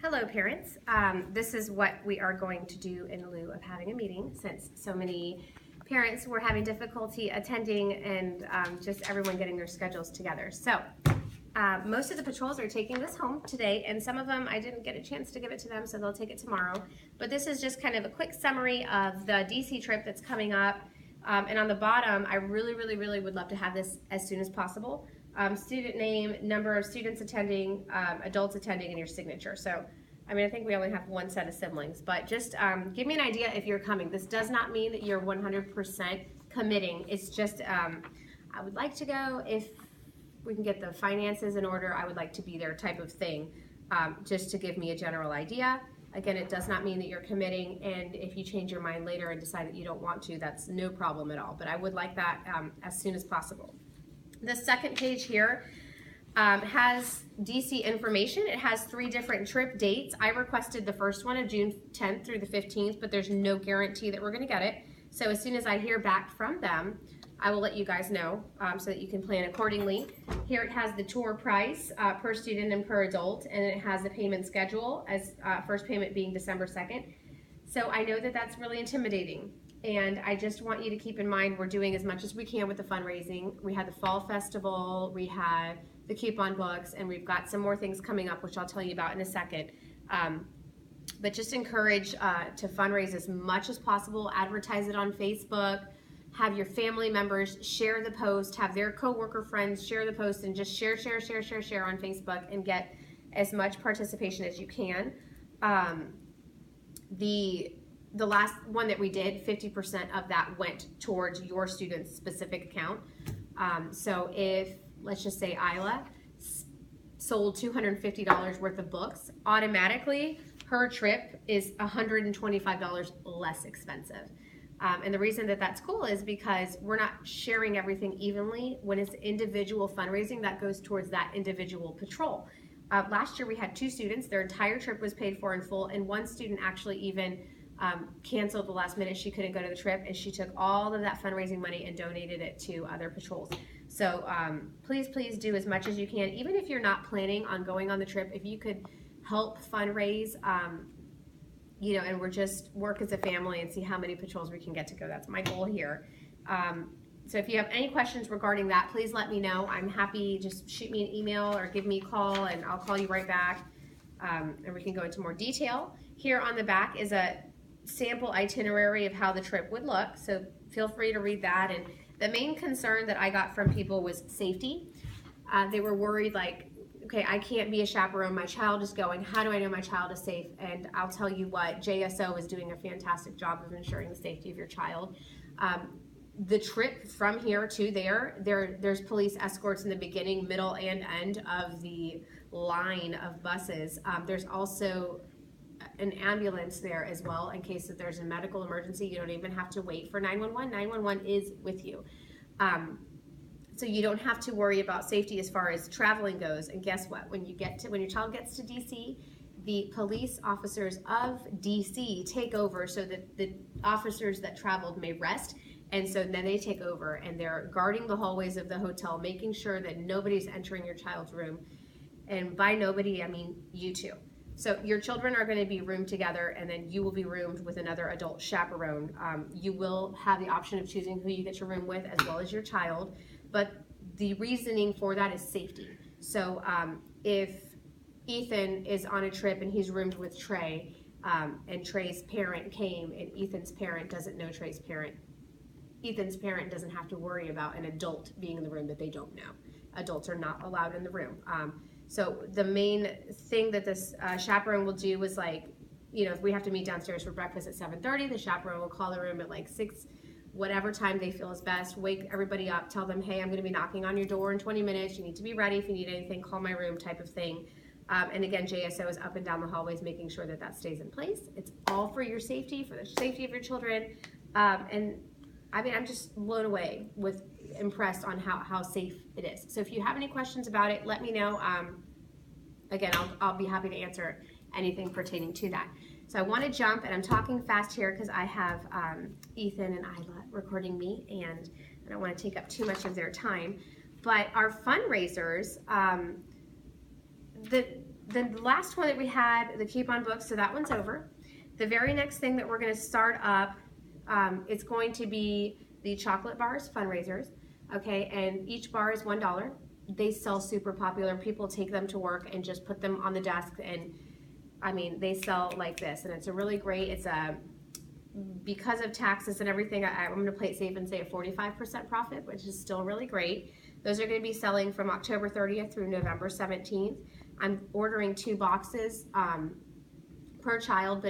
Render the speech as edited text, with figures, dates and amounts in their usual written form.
Hello parents. This is what we are going to do in lieu of having a meeting, since so many parents were having difficulty attending and just everyone getting their schedules together. So most of the patrols are taking this home today, and some of them I didn't get a chance to give it to them, so they'll take it tomorrow. But this is just kind of a quick summary of the DC trip that's coming up. And on the bottom, I really would love to have this as soon as possible. Student name, number of students attending, adults attending, and your signature. So, I mean, I think we only have one set of siblings, but just give me an idea if you're coming. This does not mean that you're 100% committing. It's just, I would like to go if we can get the finances in order. I would like to be there type of thing, just to give me a general idea. Again, it does not mean that you're committing, and if you change your mind later and decide that you don't want to, that's no problem at all. But I would like that as soon as possible. The second page here has DC information. It has 3 different trip dates. I requested the first one of June 10th through the 15th, but there's no guarantee that we're going to get it. So as soon as I hear back from them, I will let you guys know so that you can plan accordingly. Here it has the tour price per student and per adult, and it has the payment schedule as first payment being December 2nd. So I know that that's really intimidating, and I just want you to keep in mind we're doing as much as we can with the fundraising. We had the fall festival, we had the coupon books, and we've got some more things coming up, which I'll tell you about in a second. But just encourage to fundraise as much as possible, advertise it on Facebook, have your family members share the post, have their coworker friends share the post, and just share on Facebook and get as much participation as you can. The last one that we did, 50% of that went towards your student's specific account. So if, let's just say Isla sold $250 worth of books, automatically her trip is $125 less expensive. And the reason that that's cool is because we're not sharing everything evenly. When it's individual fundraising, that goes towards that individual patrol. Last year we had 2 students, their entire trip was paid for in full, and one student actually even canceled the last minute. She couldn't go to the trip, and she took all of that fundraising money and donated it to other patrols. So please do as much as you can. Even if you're not planning on going on the trip, if you could help fundraise, you know, and we're just work as a family and see how many patrols we can get to go. That's my goal here. So if you have any questions regarding that, please let me know. I'm happy. Just shoot me an email or give me a call, and I'll call you right back, and we can go into more detail. Here on the back is a sample itinerary of how the trip would look, so feel free to read that. And the main concern that I got from people was safety. They were worried, like, okay, I can't be a chaperone, my child is going, how do I know my child is safe? And I'll tell you what, JSO is doing a fantastic job of ensuring the safety of your child. The trip from here to there's police escorts in the beginning, middle, and end of the line of buses. There's also an ambulance there as well in case that there's a medical emergency. You don't even have to wait for 911. 911 is with you. So you don't have to worry about safety as far as traveling goes. And guess what? When your child gets to DC, the police officers of DC take over so that the officers that traveled may rest. And so then they take over, and they're guarding the hallways of the hotel, making sure that nobody's entering your child's room. And by nobody, I mean you too. So your children are going to be roomed together, and then you will be roomed with another adult chaperone. You will have the option of choosing who you get your room with, as well as your child. But the reasoning for that is safety. So if Ethan is on a trip and he's roomed with Trey, and Trey's parent came and Ethan's parent doesn't know Trey's parent, Ethan's parent doesn't have to worry about an adult being in the room that they don't know. Adults are not allowed in the room. So the main thing that this chaperone will do is, like, you know, if we have to meet downstairs for breakfast at 7:30, the chaperone will call the room at like 6, whatever time they feel is best, wake everybody up, tell them, hey, I'm going to be knocking on your door in 20 minutes. You need to be ready. If you need anything, call my room, type of thing. And again, JSO is up and down the hallways making sure that that stays in place. It's all for your safety, for the safety of your children. And I mean, I'm just blown away impressed on how safe it is. So if you have any questions about it, let me know. Again, I'll be happy to answer anything pertaining to that. So I want to jump, and I'm talking fast here because I have Ethan and Isla recording me, and I don't want to take up too much of their time. But our fundraisers, the last one that we had, the coupon book, so that one's over. The very next thing that we're going to start up, it's going to be the chocolate bars fundraisers. Okay, and each bar is $1. They sell super popular. People take them to work and just put them on the desk, and I mean, they sell like this, and it's a really great. It's a, because of taxes and everything, I'm going to play it safe and say a 45% profit, which is still really great. Those are going to be selling from October 30th through November 17th. I'm ordering 2 boxes per child, but